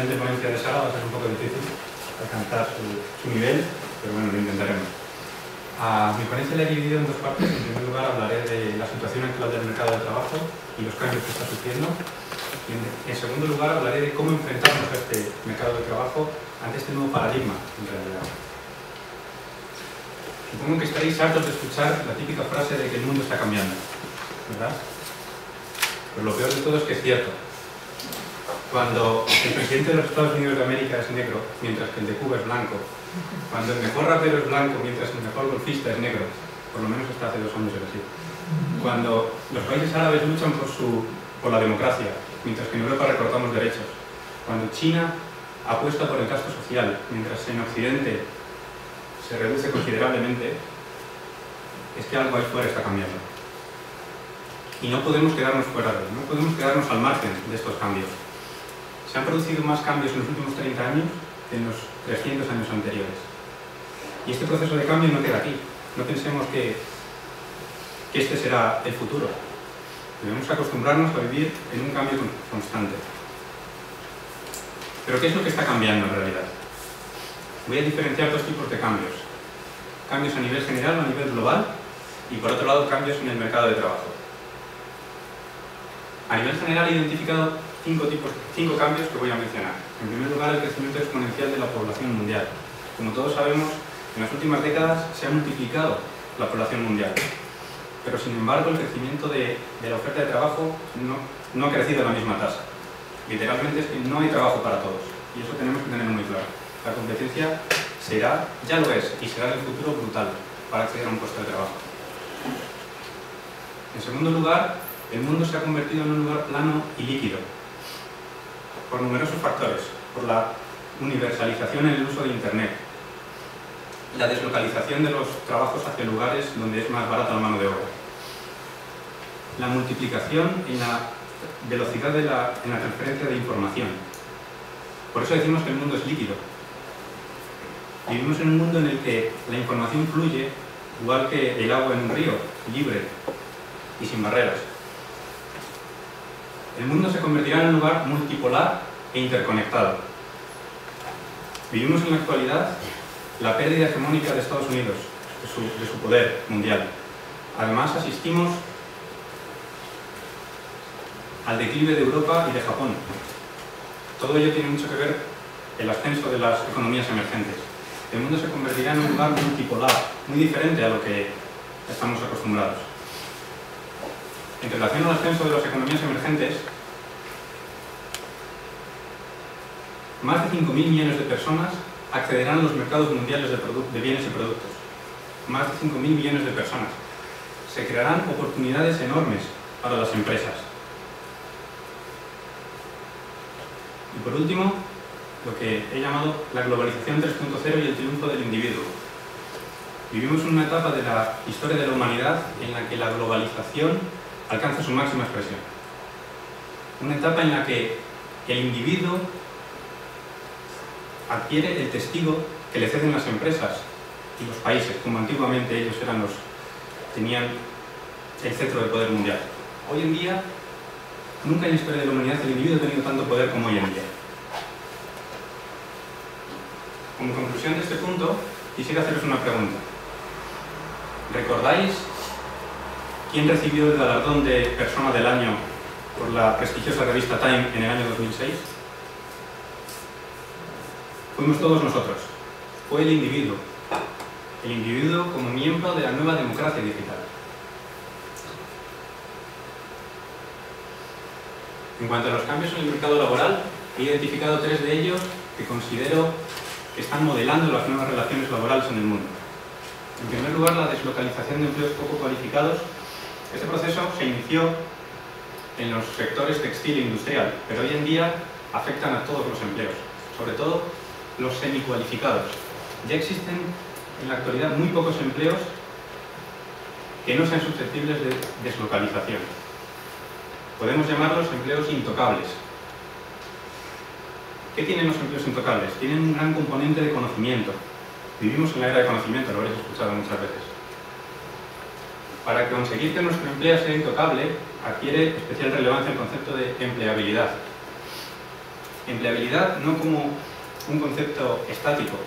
siguiente ponencia de Sara va a ser un poco difícil alcanzar su nivel, pero bueno, lo intentaremos. Mi ponencia la he dividido en dos partes. En primer lugar hablaré de la situación actual del mercado de trabajo y los cambios que está sufriendo. Y en segundo lugar hablaré de cómo enfrentarnos a este mercado de trabajo ante este nuevo paradigma, en realidad. Supongo que estaréis hartos de escuchar la típica frase de que el mundo está cambiando, ¿verdad? Pero lo peor de todo es que es cierto. Cuando el presidente de los Estados Unidos de América es negro, mientras que el de Cuba es blanco, cuando el mejor rapero es blanco, mientras que el mejor golfista es negro, por lo menos hasta hace 2 años era así, cuando los países árabes luchan por la democracia, mientras que en Europa recortamos derechos, cuando China apuesta por el gasto social, mientras en Occidente se reduce considerablemente, es que algo ahí fuera está cambiando. Y no podemos quedarnos fuera de él, no podemos quedarnos al margen de estos cambios. Se han producido más cambios en los últimos 30 años que en los 300 años anteriores. Y este proceso de cambio no queda aquí. No pensemos que este será el futuro. Debemos acostumbrarnos a vivir en un cambio constante. Pero ¿qué es lo que está cambiando en realidad? Voy a diferenciar 2 tipos de cambios. Cambios a nivel general o a nivel global y por otro lado cambios en el mercado de trabajo. A nivel general he identificado 5 cambios que voy a mencionar. En primer lugar, el crecimiento exponencial de la población mundial. Como todos sabemos, en las últimas décadas se ha multiplicado la población mundial. Pero sin embargo, el crecimiento de la oferta de trabajo no ha crecido a la misma tasa. Literalmente es que no hay trabajo para todos. Y eso tenemos que tenerlo muy claro. La competencia será, ya lo es, y será en el futuro brutal para acceder a un puesto de trabajo. En segundo lugar, el mundo se ha convertido en un lugar plano y líquido, por numerosos factores, por la universalización en el uso de Internet, la deslocalización de los trabajos hacia lugares donde es más barata la mano de obra, la multiplicación en la velocidad en la transferencia de información. Por eso decimos que el mundo es líquido. Vivimos en un mundo en el que la información fluye igual que el agua en un río, libre y sin barreras. El mundo se convertirá en un lugar multipolar e interconectado. Vivimos en la actualidad la pérdida hegemónica de Estados Unidos, de su poder mundial. Además, asistimos al declive de Europa y de Japón. Todo ello tiene mucho que ver el ascenso de las economías emergentes. El mundo se convertirá en un lugar multipolar, muy diferente a lo que estamos acostumbrados. En relación al ascenso de las economías emergentes, más de 5.000 millones de personas accederán a los mercados mundiales de bienes y productos. Más de 5.000 millones de personas. Se crearán oportunidades enormes para las empresas. Y por último, lo que he llamado la globalización 3.0 y el triunfo del individuo. Vivimos en una etapa de la historia de la humanidad en la que la globalización alcanza su máxima expresión. Una etapa en la que el individuo adquiere el testigo que le ceden las empresas y los países, como antiguamente ellos tenían el cetro del poder mundial. Hoy en día, nunca en la historia de la humanidad el individuo ha tenido tanto poder como hoy en día. Como conclusión de este punto, quisiera haceros una pregunta. ¿Recordáis quién recibió el galardón de Persona del Año por la prestigiosa revista Time en el año 2006? Fuimos todos nosotros. Fue el individuo. El individuo como miembro de la nueva democracia digital. En cuanto a los cambios en el mercado laboral, he identificado 3 de ellos que considero que están modelando las nuevas relaciones laborales en el mundo. En primer lugar, la deslocalización de empleos poco cualificados. Este proceso se inició en los sectores textil e industrial, pero hoy en día afectan a todos los empleos, sobre todo los semicualificados. Ya existen en la actualidad muy pocos empleos que no sean susceptibles de deslocalización. Podemos llamarlos empleos intocables. ¿Qué tienen los empleos intocables? Tienen un gran componente de conocimiento. Vivimos en la era de conocimiento, lo habréis escuchado muchas veces. Para conseguir que nuestro empleo sea intocable, adquiere especial relevancia el concepto de empleabilidad. Empleabilidad no como un concepto estático,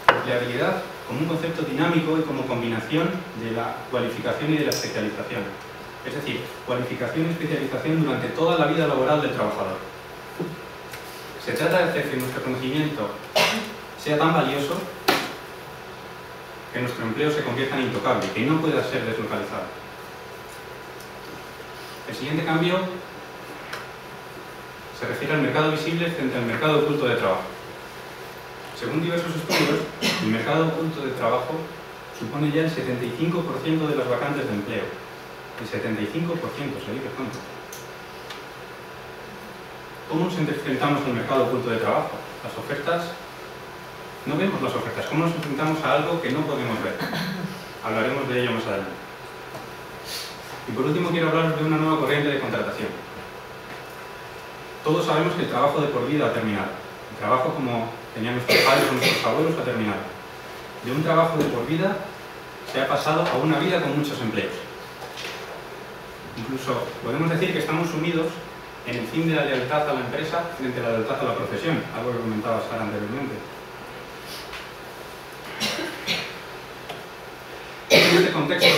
empleabilidad como un concepto dinámico y como combinación de la cualificación y de la especialización. Es decir, cualificación y especialización durante toda la vida laboral del trabajador. Se trata de hacer que nuestro conocimiento sea tan valioso que nuestro empleo se convierta en intocable, que no pueda ser deslocalizado. El siguiente cambio se refiere al mercado visible frente al mercado oculto de trabajo. Según diversos estudios, el mercado oculto de trabajo supone ya el 75% de las vacantes de empleo. El 75%, ¿se dice cuánto? ¿Cómo nos enfrentamos al mercado oculto de trabajo? Las ofertas, no vemos las ofertas. ¿Cómo nos enfrentamos a algo que no podemos ver? Hablaremos de ello más adelante. Y por último quiero hablaros de una nueva corriente de contratación. Todos sabemos que el trabajo de por vida ha terminado. El trabajo como tenían nuestros padres o nuestros abuelos ha terminado. De un trabajo de por vida se ha pasado a una vida con muchos empleos. Incluso podemos decir que estamos sumidos en el fin de la lealtad a la empresa frente a la lealtad a la profesión, algo que comentaba Sara anteriormente. En este contexto,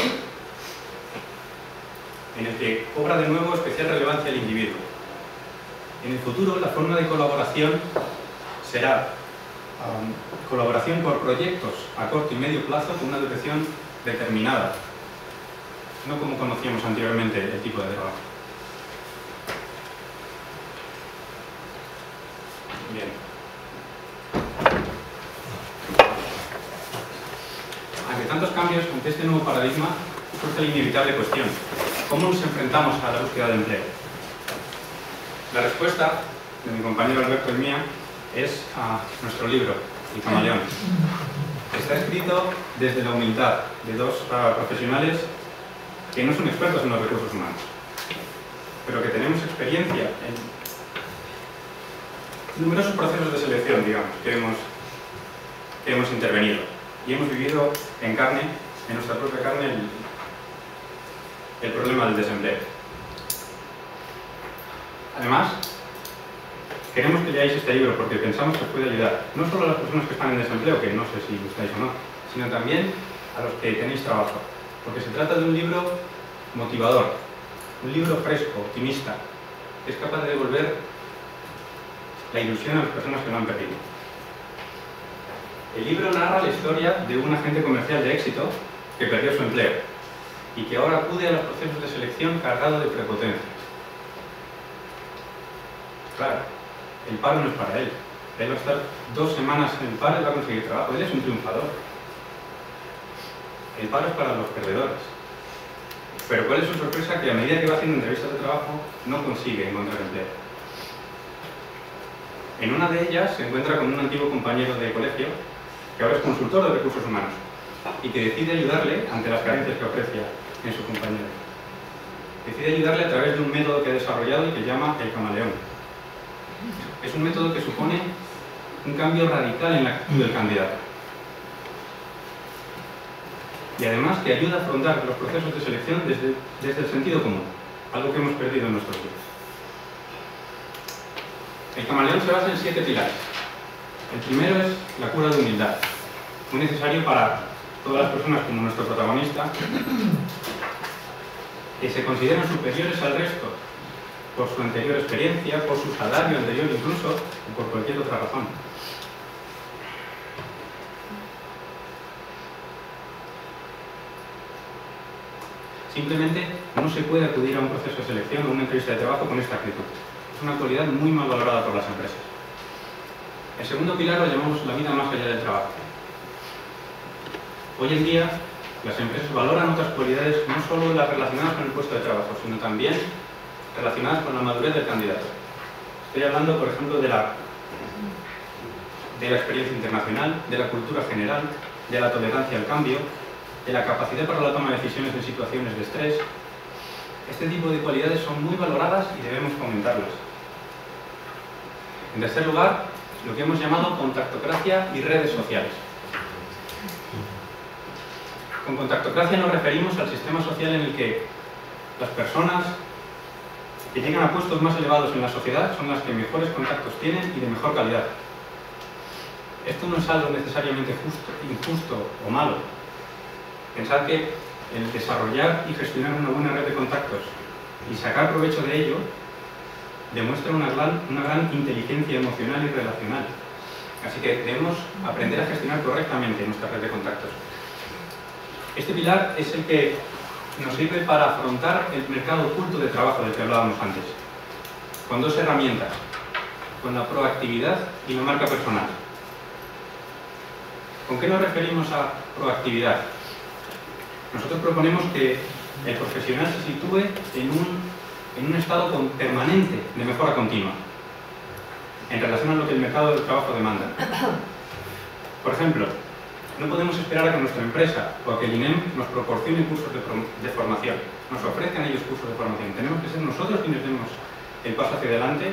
en el que cobra de nuevo especial relevancia el individuo. En el futuro, la forma de colaboración será colaboración por proyectos a corto y medio plazo con una duración determinada, no como conocíamos anteriormente el tipo de trabajo. Bien. Ante tantos cambios, ante este nuevo paradigma, surge la inevitable cuestión: ¿cómo nos enfrentamos a la búsqueda de empleo? La respuesta de mi compañero Alberto y mía es a nuestro libro, El Camaleón. Está escrito desde la humildad de dos profesionales que no son expertos en los recursos humanos, pero que tenemos experiencia en numerosos procesos de selección, digamos, que hemos intervenido y hemos vivido en carne, en nuestra propia carne, el problema del desempleo. Además, queremos que leáis este libro porque pensamos que os puede ayudar no solo a las personas que están en desempleo, que no sé si gustáis o no, sino también a los que tenéis trabajo, porque se trata de un libro motivador, un libro fresco, optimista, que es capaz de devolver la ilusión a las personas que lo han perdido. El libro narra la historia de un agente comercial de éxito que perdió su empleo y que ahora acude a los procesos de selección cargado de prepotencia. Claro, el paro no es para él. Él va a estar 2 semanas en el paro y va a conseguir trabajo. Él es un triunfador. El paro es para los perdedores. Pero ¿cuál es su sorpresa? Que a medida que va haciendo entrevistas de trabajo no consigue encontrar empleo. En una de ellas se encuentra con un antiguo compañero de colegio que ahora es consultor de recursos humanos y que decide ayudarle ante las carencias que aprecia en su compañero. Decide ayudarle a través de un método que ha desarrollado y que llama El Camaleón. Es un método que supone un cambio radical en la actitud del candidato y además que ayuda a afrontar los procesos de selección desde el sentido común, algo que hemos perdido en nuestros días. El Camaleón se basa en 7 pilares. El primero es la cura de humildad, muy necesario para todas las personas como nuestro protagonista, que se consideran superiores al resto por su anterior experiencia, por su salario anterior incluso, o por cualquier otra razón. Simplemente no se puede acudir a un proceso de selección o una entrevista de trabajo con esta actitud. Es una cualidad muy mal valorada por las empresas. El segundo pilar lo llamamos la vida más allá del trabajo. Hoy en día, las empresas valoran otras cualidades no solo las relacionadas con el puesto de trabajo, sino también relacionadas con la madurez del candidato. Estoy hablando, por ejemplo, de la experiencia internacional, de la cultura general, de la tolerancia al cambio, de la capacidad para la toma de decisiones en situaciones de estrés. Este tipo de cualidades son muy valoradas y debemos fomentarlas. En tercer lugar, lo que hemos llamado contactocracia y redes sociales. Con contactocracia nos referimos al sistema social en el que las personas que llegan a puestos más elevados en la sociedad son las que mejores contactos tienen y de mejor calidad. Esto no es algo necesariamente injusto o malo. Pensad que el desarrollar y gestionar una buena red de contactos y sacar provecho de ello demuestra una gran inteligencia emocional y relacional. Así que debemos aprender a gestionar correctamente nuestra red de contactos. Este pilar es el que nos sirve para afrontar el mercado oculto de trabajo del que hablábamos antes, con dos herramientas, con la proactividad y la marca personal. ¿Con qué nos referimos a proactividad? Nosotros proponemos que el profesional se sitúe en un estado permanente de mejora continua, en relación a lo que el mercado del trabajo demanda. Por ejemplo, no podemos esperar a que nuestra empresa o a que el INEM nos proporcione cursos de formación, nos ofrezcan ellos cursos de formación. Tenemos que ser nosotros quienes demos el paso hacia adelante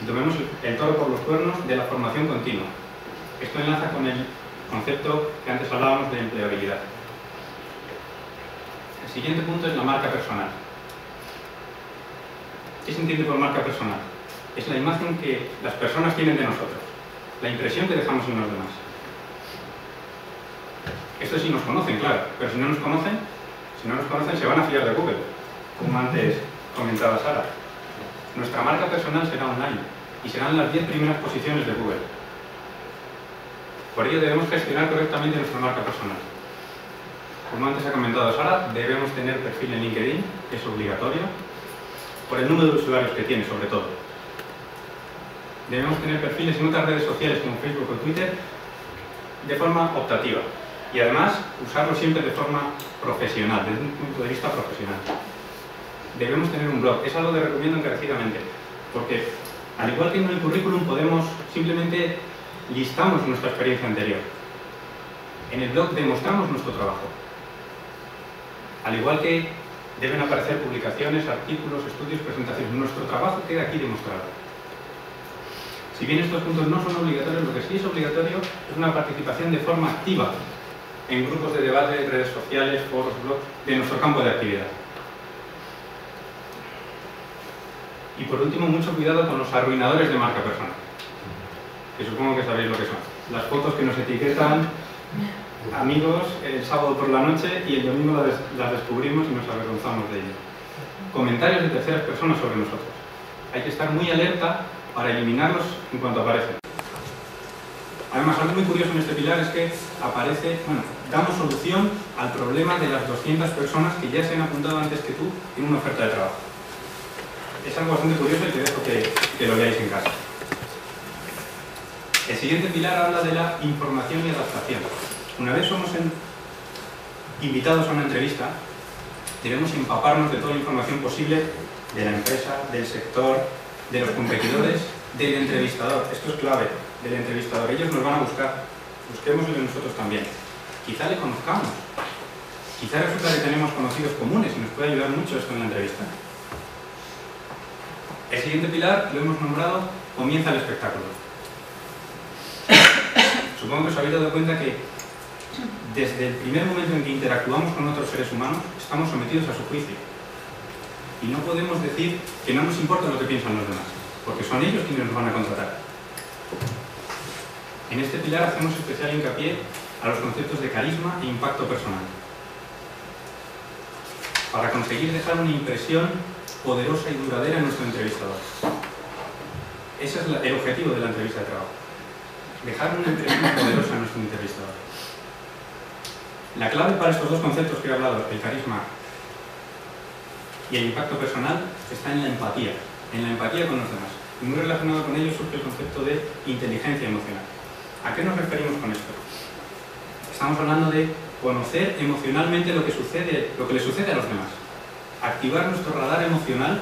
y tomemos el toro por los cuernos de la formación continua. Esto enlaza con el concepto que antes hablábamos de empleabilidad. El siguiente punto es la marca personal. ¿Qué se entiende por marca personal? Es la imagen que las personas tienen de nosotros, la impresión que dejamos en los demás. Esto sí nos conocen, claro, pero si no nos conocen se van a fiar de Google, como antes comentaba Sara. Nuestra marca personal será online y serán las 10 primeras posiciones de Google. Por ello debemos gestionar correctamente nuestra marca personal. Como antes ha comentado Sara, debemos tener perfil en LinkedIn, que es obligatorio, por el número de usuarios que tiene, sobre todo. Debemos tener perfiles en otras redes sociales como Facebook o Twitter de forma optativa y además usarlo siempre de forma profesional, desde un punto de vista profesional. Debemos tener un blog, es algo que recomiendo encarecidamente, porque al igual que en el currículum simplemente listamos nuestra experiencia anterior. En el blog demostramos nuestro trabajo. Al igual que deben aparecer publicaciones, artículos, estudios, presentaciones, nuestro trabajo queda aquí demostrado. Si bien estos puntos no son obligatorios, lo que sí es obligatorio es una participación de forma activa en grupos de debate, redes sociales, foros, blogs, de nuestro campo de actividad. Y por último, mucho cuidado con los arruinadores de marca personal, que supongo que sabéis lo que son. Las fotos que nos etiquetan amigos el sábado por la noche y el domingo las descubrimos y nos avergonzamos de ello. Comentarios de terceras personas sobre nosotros. Hay que estar muy alerta para eliminarlos en cuanto aparecen. Además, algo muy curioso en este pilar es que damos solución al problema de las 200 personas que ya se han apuntado antes que tú en una oferta de trabajo. Es algo bastante curioso y te dejo que lo veáis en casa. El siguiente pilar habla de la información y adaptación. Una vez somos invitados a una entrevista, debemos empaparnos de toda la información posible de la empresa, del sector, de los competidores, del entrevistador. Esto es clave, del entrevistador. Ellos nos van a buscar, busquémoslo nosotros también. Quizá le conozcamos, quizá resulta que tenemos conocidos comunes y nos puede ayudar mucho esto en la entrevista. El siguiente pilar, lo hemos nombrado, comienza el espectáculo. Supongo que os habéis dado cuenta que desde el primer momento en que interactuamos con otros seres humanos, estamos sometidos a su juicio. Y no podemos decir que no nos importa lo que piensan los demás, porque son ellos quienes nos van a contratar. En este pilar hacemos especial hincapié a los conceptos de carisma e impacto personal, para conseguir dejar una impresión poderosa y duradera en nuestro entrevistador. Ese es el objetivo de la entrevista de trabajo. Dejar una impresión poderosa en nuestro entrevistador. La clave para estos dos conceptos que he hablado, el carisma y el impacto personal, está en la empatía con los demás. Y muy relacionado con ello surge el concepto de inteligencia emocional. ¿A qué nos referimos con esto? Estamos hablando de conocer emocionalmente lo que le sucede a los demás. Activar nuestro radar emocional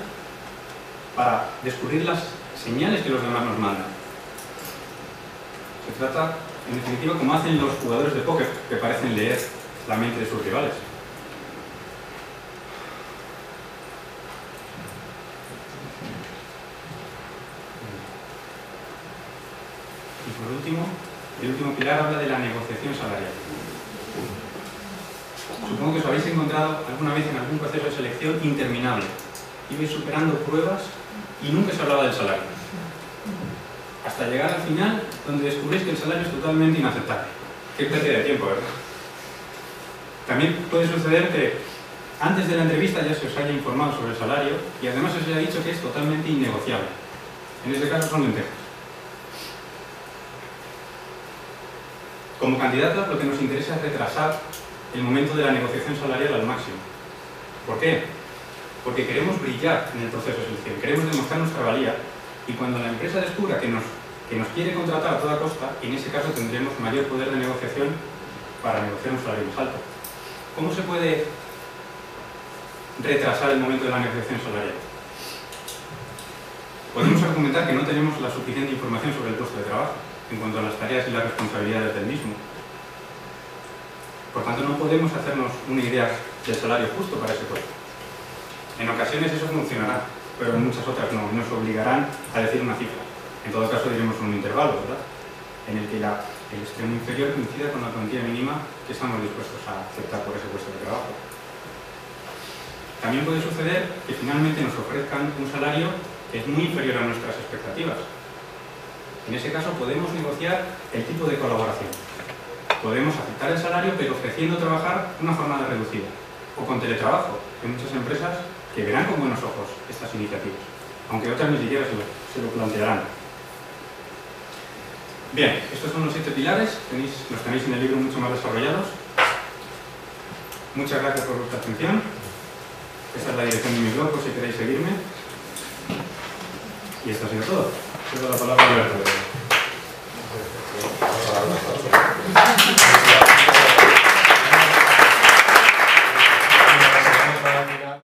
para descubrir las señales que los demás nos mandan. Se trata, en definitiva, como hacen los jugadores de póker, que parecen leer la mente de sus rivales. Y por último, el último pilar habla de la negociación salarial. Supongo que os habéis encontrado alguna vez en algún proceso de selección interminable, ibais superando pruebas y nunca se hablaba del salario. Hasta llegar al final, donde descubrís que el salario es totalmente inaceptable. Qué pérdida de tiempo, ¿verdad? También puede suceder que antes de la entrevista ya se os haya informado sobre el salario y además se os haya dicho que es totalmente innegociable. En este caso son lentejas. Como candidatos lo que nos interesa es retrasar el momento de la negociación salarial al máximo. ¿Por qué? Porque queremos brillar en el proceso de selección, queremos demostrar nuestra valía y cuando la empresa descubra que nos quiere contratar a toda costa, en ese caso tendremos mayor poder de negociación para negociar un salario más alto. ¿Cómo se puede retrasar el momento de la negociación salarial? Podemos argumentar que no tenemos la suficiente información sobre el puesto de trabajo en cuanto a las tareas y las responsabilidades del mismo. Por tanto, no podemos hacernos una idea del salario justo para ese puesto. En ocasiones eso funcionará, pero en muchas otras no, nos obligarán a decir una cifra. En todo caso diremos un intervalo, ¿verdad?, en el que el extremo inferior coincida con la cuantía mínima que estamos dispuestos a aceptar por ese puesto de trabajo. También puede suceder que finalmente nos ofrezcan un salario que es muy inferior a nuestras expectativas. En ese caso podemos negociar el tipo de colaboración. Podemos aceptar el salario pero ofreciendo trabajar una jornada reducida o con teletrabajo. Hay muchas empresas que verán con buenos ojos estas iniciativas, aunque otras ni siquiera se lo plantearán. Bien, estos son los 7 pilares, los tenéis en el libro mucho más desarrollados. Muchas gracias por vuestra atención. Esta es la dirección de mi blog por si queréis seguirme. Y esto ha sido todo. Cedo la palabra a Alberto.